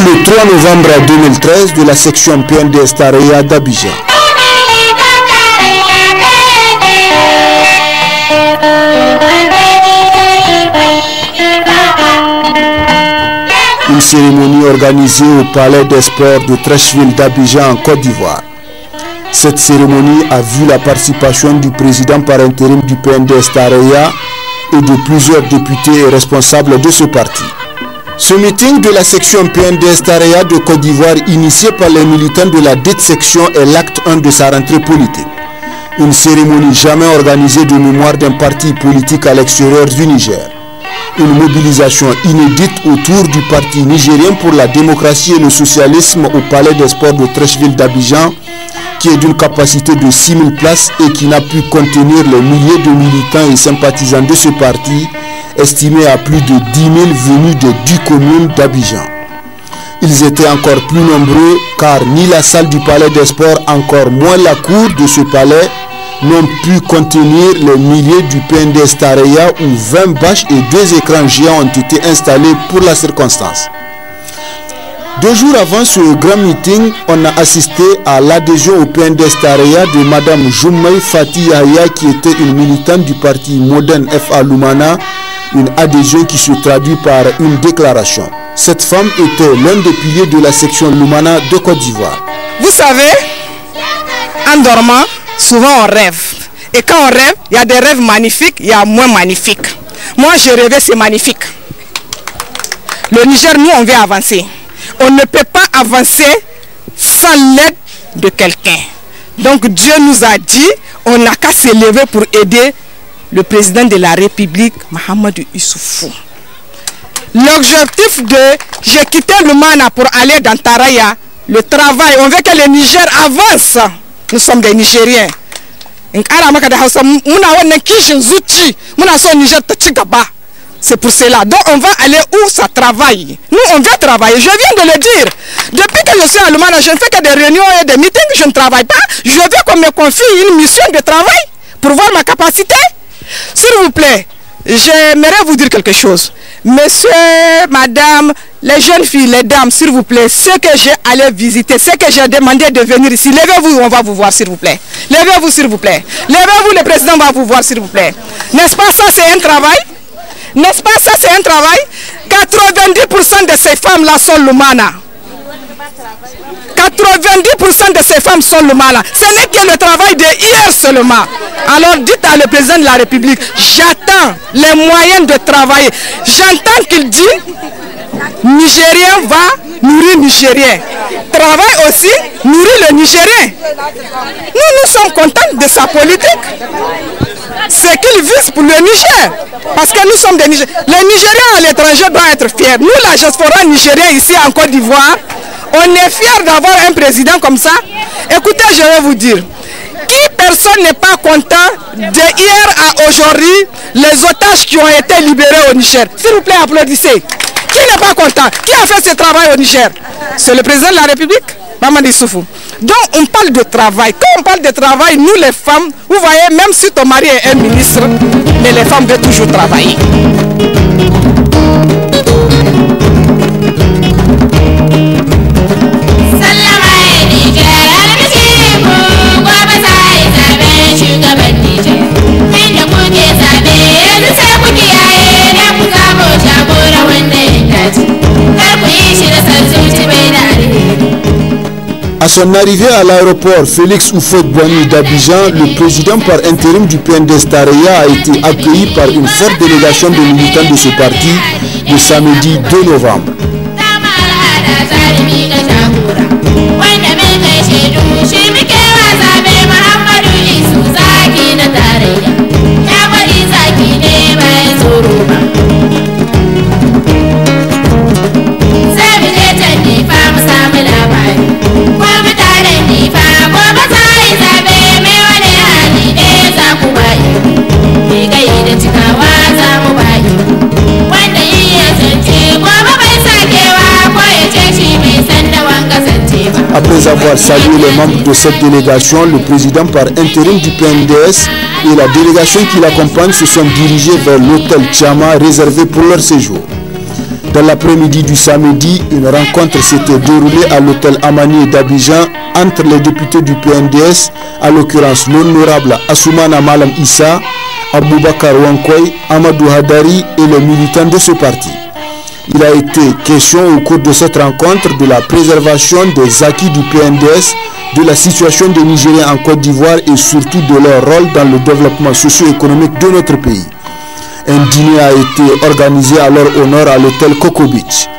Le 3 novembre 2013 de la section PNDS Taraya d'Abidjan. Une cérémonie organisée au Palais des Sports de Treichville d'Abidjan en Côte d'Ivoire. Cette cérémonie a vu la participation du président par intérim du PNDS Taraya et de plusieurs députés et responsables de ce parti. Ce meeting de la section PNDS Taraya de Côte d'Ivoire, initié par les militants de la dite section, est l'acte 1 de sa rentrée politique. Une cérémonie jamais organisée de mémoire d'un parti politique à l'extérieur du Niger. Une mobilisation inédite autour du parti nigérien pour la démocratie et le socialisme au Palais des Sports de Treichville d'Abidjan, qui est d'une capacité de 6000 places et qui n'a pu contenir les milliers de militants et sympathisants de ce parti, estimés à plus de 10 000 venus de 10 communes d'Abidjan. Ils étaient encore plus nombreux car ni la salle du Palais des Sports, encore moins la cour de ce palais, n'ont pu contenir les milliers du PNDS Taraya où 20 bâches et 2 écrans géants ont été installés pour la circonstance. 2 jours avant ce grand meeting, on a assisté à l'adhésion au PNDS Taraya de Mme Joumaï Fati Yahya, qui était une militante du parti Modern FA Lumana, une adhésion qui se traduit par une déclaration. Cette femme était l'un des piliers de la section Lumana de Côte d'Ivoire. Vous savez, en dormant, souvent on rêve. Et quand on rêve, il y a des rêves magnifiques, il y a moins magnifiques. Moi, je rêvais, c'est magnifique. Le Niger, nous, on veut avancer. On ne peut pas avancer sans l'aide de quelqu'un. Donc Dieu nous a dit, on n'a qu'à s'élever pour aider le président de la République, Mahamadou Issoufou. L'objectif de, j'ai quitté Lumana pour aller dans Taraya, le travail, on veut que le Niger avance. Nous sommes des Nigériens. C'est pour cela. Donc on va aller où ça travaille. Nous on veut travailler. Je viens de le dire. Depuis que je suis à Lumana, je ne fais que des réunions et des meetings. Je ne travaille pas. Je veux qu'on me confie une mission de travail pour voir ma capacité. S'il vous plaît, j'aimerais vous dire quelque chose. Monsieur, madame, les jeunes filles, les dames, s'il vous plaît, ceux que j'ai allé visiter, ceux que j'ai demandé de venir ici, levez-vous, on va vous voir, s'il vous plaît. Levez-vous, s'il vous plaît. Levez-vous, le président va vous voir, s'il vous plaît. N'est-ce pas ça, c'est un travail? N'est-ce pas ça, c'est un travail? 90% de ces femmes-là sont Lumana. 90% de ces femmes sont Lumana. Ce n'est que le travail de hier seulement. Alors dites à le président de la République, j'attends les moyens de travailler. J'entends qu'il dit, Nigérien va nourrir Nigérien. Travail aussi, nourrir le Nigérien. Nous sommes contents de sa politique. C'est qu'il vise pour le Niger. Parce que nous sommes des Nigériens. Les Nigériens à l'étranger doivent être fiers. Nous, la diaspora nigérienne ici en Côte d'Ivoire, on est fiers d'avoir un président comme ça. Écoutez, je vais vous dire. Qui personne n'est pas content de hier à aujourd'hui, les otages qui ont été libérés au Niger? S'il vous plaît, applaudissez. Qui n'est pas content? Qui a fait ce travail au Niger? C'est le président de la République, Mahamadou Issoufou. Donc on parle de travail. Quand on parle de travail, nous les femmes, vous voyez, même si ton mari est un ministre, mais les femmes veulent toujours travailler. À son arrivée à l'aéroport Félix Houphouët-Boigny d'Abidjan, le président par intérim du PNDS Taraya a été accueilli par une forte délégation de militants de ce parti le samedi 2 novembre. Après avoir salué les membres de cette délégation, le président par intérim du PNDS et la délégation qui l'accompagne se sont dirigés vers l'hôtel Tchama réservé pour leur séjour. Dans l'après-midi du samedi, une rencontre s'était déroulée à l'hôtel Amani d'Abidjan entre les députés du PNDS, à l'occurrence l'honorable Assoumana Malam Issa, Aboubakar Wankoy, Amadou Hadari et les militants de ce parti. Il a été question au cours de cette rencontre de la préservation des acquis du PNDS, de la situation des Nigériens en Côte d'Ivoire et surtout de leur rôle dans le développement socio-économique de notre pays. Un dîner a été organisé à leur honneur à l'hôtel Coco Beach.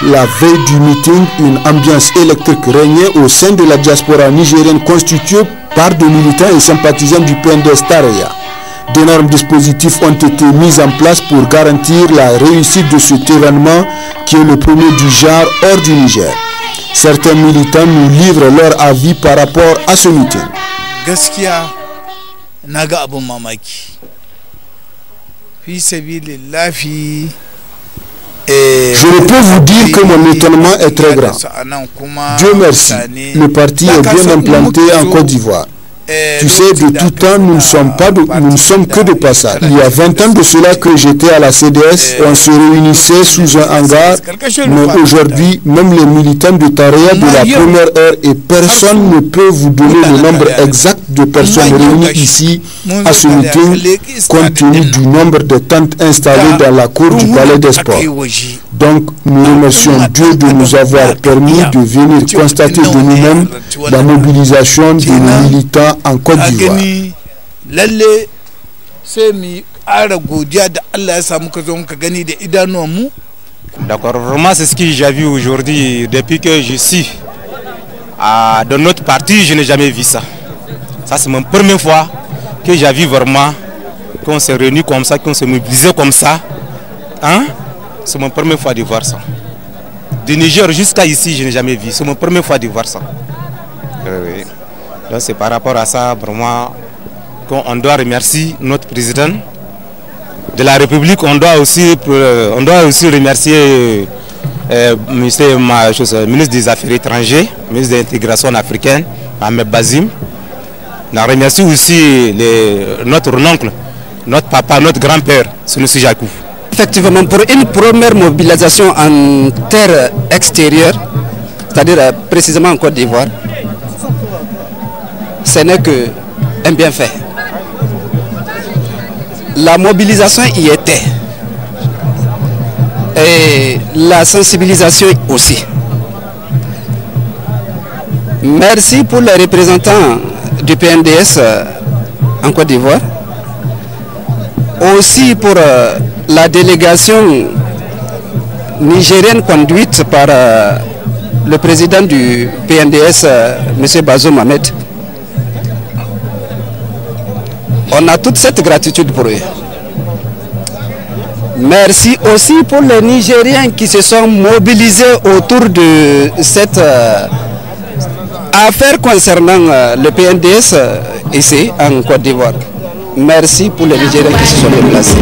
La veille du meeting, une ambiance électrique régnait au sein de la diaspora nigérienne constituée par des militants et sympathisants du PNDS Tareya. D'énormes dispositifs ont été mis en place pour garantir la réussite de cet événement qui est le premier du genre hors du Niger. Certains militants nous livrent leur avis par rapport à ce meeting. Gaskiya naga abun mamaki. Fi sabilillahi. Je ne peux vous dire que mon étonnement est très grand. Dieu merci, le parti est bien implanté en Côte d'Ivoire. Tu sais, de tout temps, nous ne sommes que de passage. Il y a 20 ans de cela que j'étais à la CDS, on se réunissait sous un hangar, mais aujourd'hui, même les militants de Tareya de la première heure et personne ne peut vous donner le nombre exact de personnes réunies ici à ce meeting, compte tenu du nombre de tentes installées dans la cour du Palais des Sports. Donc, nous remercions Dieu de nous avoir permis de venir constater de nous-mêmes la mobilisation de nos militants en Côte d'Ivoire. D'accord, vraiment c'est ce que j'ai vu aujourd'hui. Depuis que je suis dans notre parti, je n'ai jamais vu ça. Ça c'est ma première fois que j'ai vu vraiment qu'on s'est réunis comme ça, qu'on s'est mobilisé comme ça. Hein? C'est ma première fois de voir ça. Du Niger jusqu'à ici, je n'ai jamais vu. C'est ma première fois de voir ça. Oui. Donc c'est par rapport à ça, vraiment, qu'on doit remercier notre président de la République. On doit aussi remercier le ministre des Affaires étrangères, ministre de l'intégration africaine, Ahmed Bazim. On remercie aussi notre oncle, notre papa, notre grand-père, Sunusi Jakou. Effectivement, pour une première mobilisation en terre extérieure, c'est-à-dire précisément en Côte d'Ivoire, ce n'est qu'un bienfait. La mobilisation y était. Et la sensibilisation aussi. Merci pour les représentants du PNDS en Côte d'Ivoire. Aussi pour la délégation nigérienne conduite par le président du PNDS, M. Bazoum Ahmed. On a toute cette gratitude pour eux. Merci aussi pour les Nigériens qui se sont mobilisés autour de cette affaire concernant le PNDS ici en Côte d'Ivoire. Merci pour les Nigériens qui se sont déplacés.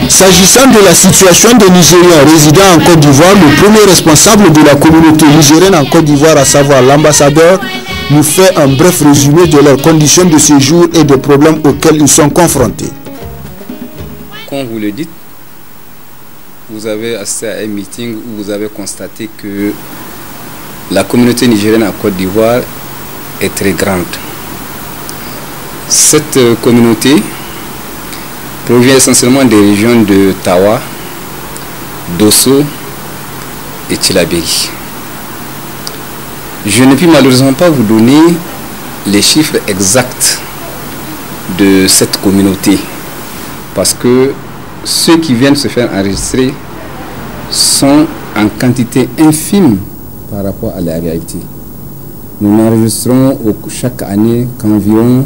S'agissant de la situation des Nigériens résidant en Côte d'Ivoire, le premier responsable de la communauté nigérienne en Côte d'Ivoire, à savoir l'ambassadeur, nous fait un bref résumé de leurs conditions de séjour et des problèmes auxquels ils sont confrontés. Comme vous le dites, vous avez assisté à un meeting où vous avez constaté que la communauté nigérienne en Côte d'Ivoire est très grande. Cette communauté provient essentiellement des régions de Tawa, Dosso et Tchilabéry. Je ne puis malheureusement pas vous donner les chiffres exacts de cette communauté, parce que ceux qui viennent se faire enregistrer sont en quantité infime par rapport à la réalité. Nous n'enregistrons chaque année qu'environ,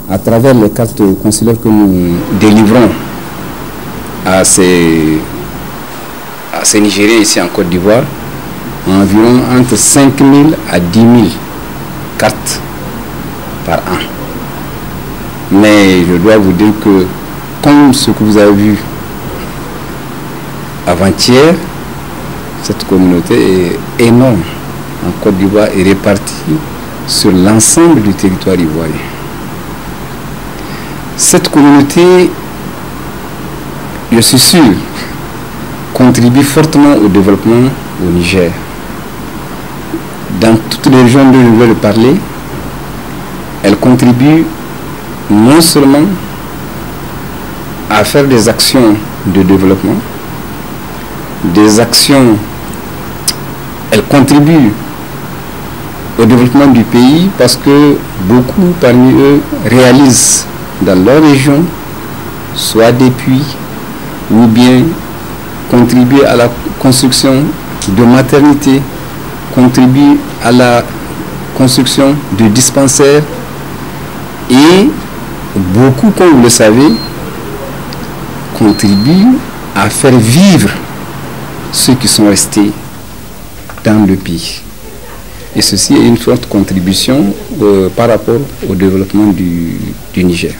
à travers les cartes consulaires que nous délivrons à ces Nigériens ici en Côte d'Ivoire, environ entre 5 000 à 10 000 cartes par an. Mais je dois vous dire que, comme ce que vous avez vu avant-hier, cette communauté est énorme en Côte d'Ivoire et répartie sur l'ensemble du territoire ivoirien. Cette communauté, je suis sûr, contribue fortement au développement au Niger. Dans toutes les régions dont je vais parler, elle contribue non seulement à faire des actions de développement, elle contribue au développement du pays parce que beaucoup parmi eux réalisent dans leur région soit des puits ou bien contribuent à la construction de maternités, contribuent à la construction de dispensaires et beaucoup, comme vous le savez, contribuent à faire vivre ceux qui sont restés dans le pays. Et ceci est une forte contribution par rapport au développement du Niger.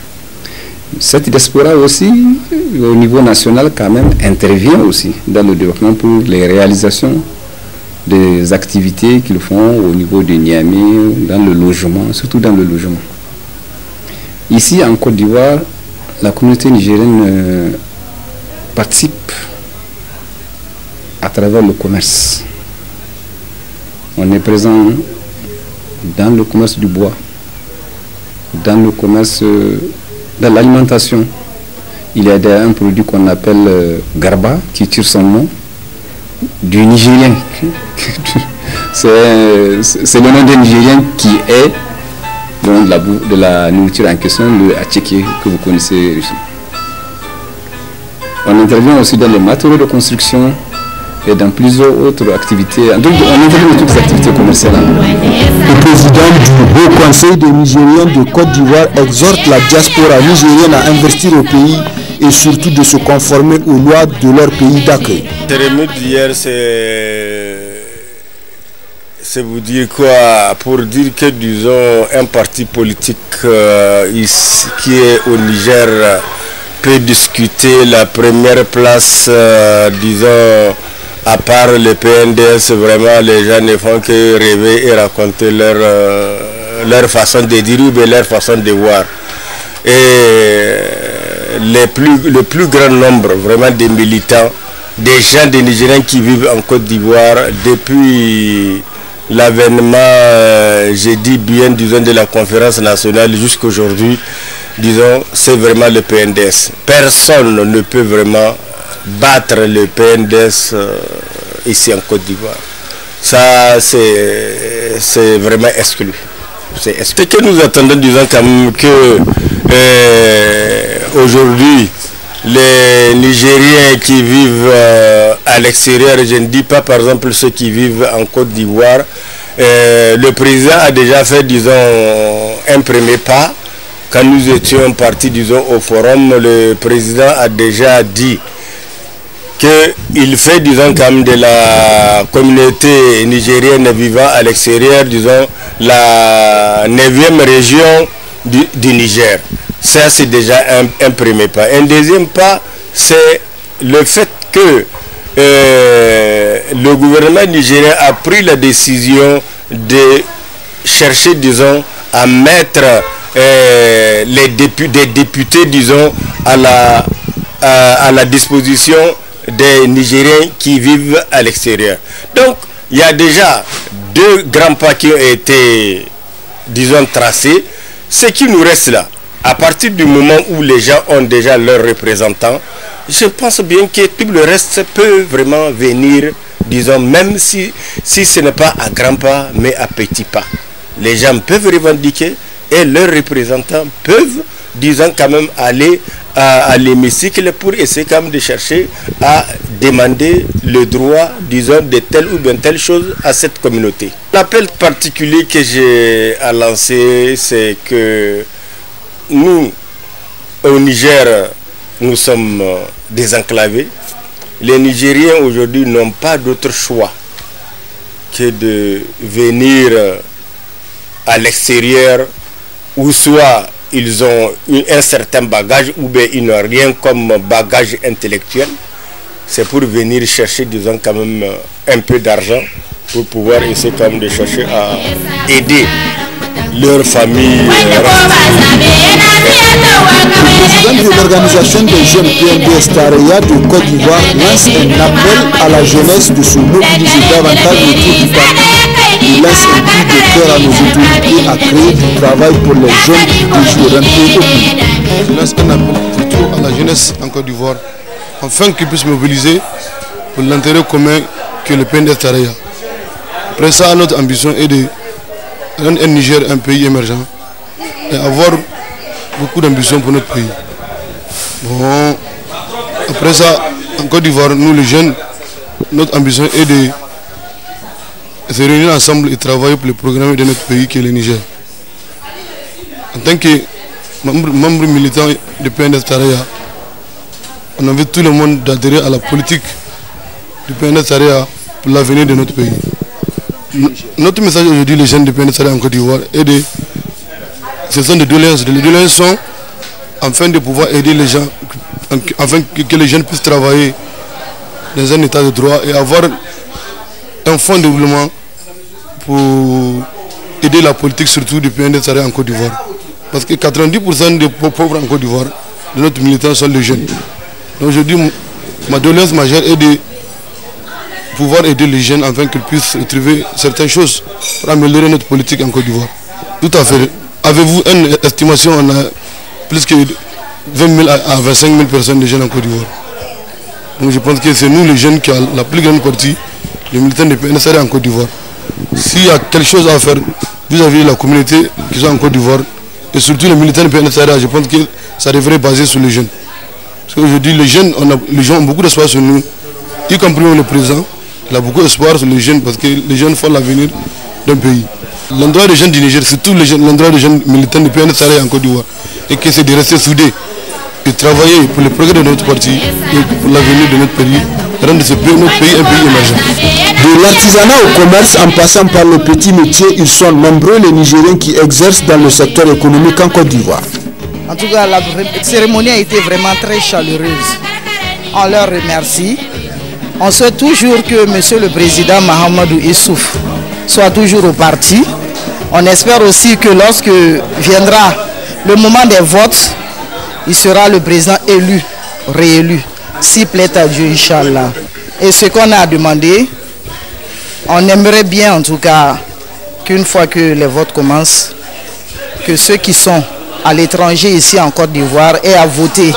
Cette diaspora aussi, au niveau national quand même, intervient aussi dans le développement pour les réalisations des activités qu'ils font au niveau de Niamey, dans le logement, surtout dans le logement. Ici en Côte d'Ivoire, la communauté nigérienne participe à travers le commerce. On est présent dans le commerce du bois, dans le commerce de l'alimentation. Il y a un produit qu'on appelle Garba, qui tire son nom, du Nigérien. C'est le nom des Nigériens qui est le nom de la nourriture en question, le attiéké, que vous connaissez. On intervient aussi dans les matériaux de construction et dans plusieurs autres activités. Donc on intervient dans toutes les activités commerciales. Le président du Haut Conseil des Nigériens de Côte d'Ivoire exhorte la diaspora nigérienne à investir au pays et surtout de se conformer aux lois de leur pays d'accueil. La cérémonie d'hier, c'est vous dire quoi? Pour dire que, disons, un parti politique qui est au Niger peut discuter la première place, disons, à part le PNDS, vraiment les gens ne font que rêver et raconter leur façon de dire ou bien leur façon de voir. Et le plus grand nombre vraiment des militants, des gens des Nigériens qui vivent en Côte d'Ivoire depuis l'avènement, j'ai dit bien, disons, de la conférence nationale jusqu'à aujourd'hui, disons, c'est vraiment le PNDS. Personne ne peut vraiment battre le PNDS ici en Côte d'Ivoire. Ça, c'est vraiment exclu. Ce que nous attendons, disons quand même que aujourd'hui, les Nigériens qui vivent à l'extérieur, je ne dis pas par exemple ceux qui vivent en Côte d'Ivoire, le président a déjà fait, disons, un premier pas. Quand nous étions partis, disons, au forum, le président a déjà dit qu'il fait, disons, quand même de la communauté nigérienne vivant à l'extérieur, disons, la 9e région du Niger. Ça, c'est déjà un premier pas. Un deuxième pas, c'est le fait que le gouvernement nigérien a pris la décision de chercher, disons, à mettre des députés, disons, à la disposition des Nigériens qui vivent à l'extérieur. Donc, il y a déjà 2 grands pas qui ont été, disons, tracés. Ce qui nous reste là, à partir du moment où les gens ont déjà leurs représentants, je pense bien que tout le reste peut vraiment venir, disons, même si ce n'est pas à grands pas, mais à petits pas. les gens peuvent revendiquer et leurs représentants peuvent, disons, quand même aller à l'hémicycle pour essayer quand même de chercher à demander le droit, disons, de telle ou bien telle chose à cette communauté. L'appel particulier que j'ai à lancer, c'est que nous, au Niger, nous sommes désenclavés. Les Nigériens aujourd'hui n'ont pas d'autre choix que de venir à l'extérieur, où soit ils ont un certain bagage ou bien ils n'ont rien comme bagage intellectuel. C'est pour venir chercher, disons, quand même un peu d'argent pour pouvoir essayer quand même de chercher à aider leur famille. Le président de l'organisation des jeunes PNDS Tareya de Côte d'Ivoire lance un appel à la jeunesse de se mobiliser davantage autour du parti. Il lance un cri de cœur à nos autorités à créer du travail pour les jeunes de rentrer au pays. Je lance un appel surtout à la jeunesse en Côte d'Ivoire, afin qu'ils puissent mobiliser pour l'intérêt commun que le PNDS Tareya. Après ça, notre ambition est de rendre un Niger un pays émergent et avoir beaucoup d'ambition pour notre pays. Bon, après ça, en Côte d'Ivoire, nous les jeunes, notre ambition est de se réunir ensemble et travailler pour le programme de notre pays qui est le Niger. En tant que membre militant du PNDS Tareya, on invite tout le monde d'adhérer à la politique du PNDS Tareya pour l'avenir de notre pays. Notre message aujourd'hui, les jeunes du PNDS Tareya en Côte d'Ivoire, est de... Ce sont des doléances. Les doléances sont afin de pouvoir aider les gens, afin que les jeunes puissent travailler dans un état de droit et avoir un fonds de développement pour aider la politique, surtout du PNDS Tareya en Côte d'Ivoire. Parce que 90% des pauvres en Côte d'Ivoire, de notre militants, sont les jeunes. Donc je dis, ma doléance majeure est de pouvoir aider les jeunes afin qu'ils puissent trouver certaines choses pour améliorer notre politique en Côte d'Ivoire. Tout à fait. Avez-vous une estimation, on a plus que 20 000 à 25 000 personnes de jeunes en Côte d'Ivoire. Donc je pense que c'est nous les jeunes qui avons la plus grande partie, les militants de PNDS Tareya en Côte d'Ivoire. S'il y a quelque chose à faire vis-à-vis de la communauté qui sont en Côte d'Ivoire, et surtout les militants de PNDS Tareya, je pense que ça devrait baser sur les jeunes. Parce qu'aujourd'hui, les gens ont beaucoup d'espoir sur nous, y compris le président. Il a beaucoup d'espoir sur les jeunes parce que les jeunes font l'avenir d'un pays. L'endroit des jeunes du Niger, c'est tout l'endroit des jeunes militants du PNDS Tareya en Côte d'Ivoire. Et que c'est de rester soudés, de travailler pour le progrès de notre parti et pour l'avenir de notre pays, rendre notre pays un pays émergent. De l'artisanat au commerce, en passant par le petit métier, ils sont nombreux les Nigériens qui exercent dans le secteur économique en Côte d'Ivoire. En tout cas, la cérémonie a été vraiment très chaleureuse. On leur remercie. On souhaite toujours que M. le Président Mahamadou Issouf soit toujours au parti. On espère aussi que lorsque viendra le moment des votes, il sera le président élu, réélu, s'il plaît à Dieu, Inch'Allah. Et ce qu'on a demandé, on aimerait bien en tout cas qu'une fois que les votes commencent, que ceux qui sont à l'étranger ici en Côte d'Ivoire aient à voter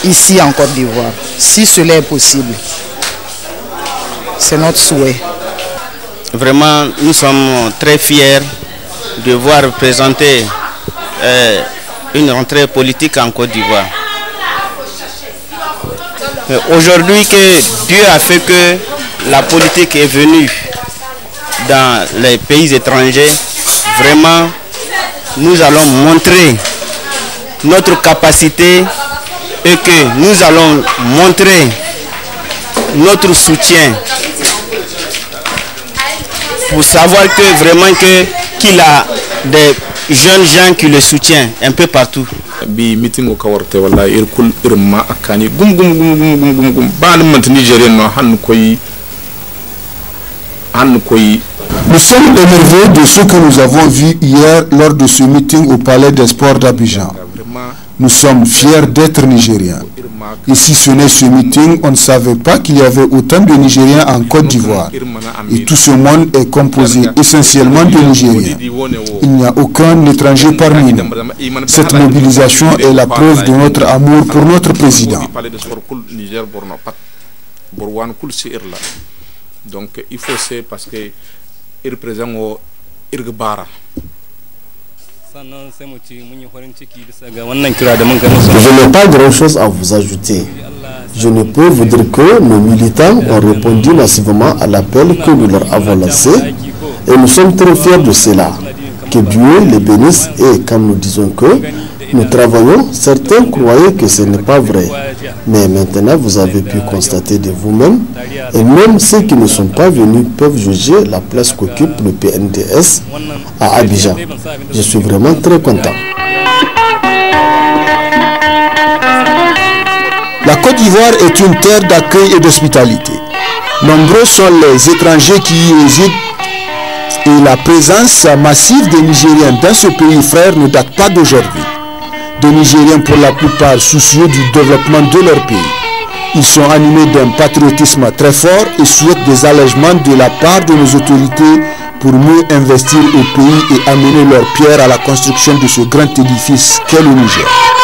ici en Côte d'Ivoire, si cela est possible. C'est notre souhait. Vraiment, nous sommes très fiers de voir présenter une rentrée politique en Côte d'Ivoire. Aujourd'hui que Dieu a fait que la politique est venue dans les pays étrangers, vraiment, nous allons montrer notre capacité et que nous allons montrer notre soutien pour savoir que vraiment qu'il a des jeunes gens qui le soutiennent un peu partout. Bi meeting ko kawarte wala irkul irma akani gum ban mant Nigérien no han koy. Nous sommes énervés de ce que nous avons vu hier lors de ce meeting au Palais des Sports d'Abidjan. Nous sommes fiers d'être Nigériens. Et si ce n'est ce meeting, on ne savait pas qu'il y avait autant de Nigériens en Côte d'Ivoire. Et tout ce monde est composé essentiellement de Nigériens. Il n'y a aucun étranger parmi nous. Cette mobilisation est la preuve de notre amour pour notre président. Donc il faut c'est parce que il présente irga bara. Je n'ai pas grand-chose à vous ajouter. Je ne peux vous dire que nos militants ont répondu massivement à l'appel que nous leur avons lancé et nous sommes très fiers de cela. Que Dieu les bénisse, et quand nous disons que nous travaillons, certains croyaient que ce n'est pas vrai. Mais maintenant, vous avez pu constater de vous-même, et même ceux qui ne sont pas venus peuvent juger la place qu'occupe le PNDS à Abidjan. Je suis vraiment très content. La Côte d'Ivoire est une terre d'accueil et d'hospitalité. Nombreux sont les étrangers qui y résident et la présence massive des Nigériens dans ce pays frère ne date pas d'aujourd'hui. Des Nigériens pour la plupart soucieux du développement de leur pays. Ils sont animés d'un patriotisme très fort et souhaitent des allègements de la part de nos autorités pour mieux investir au pays et amener leur pierre à la construction de ce grand édifice qu'est le Niger.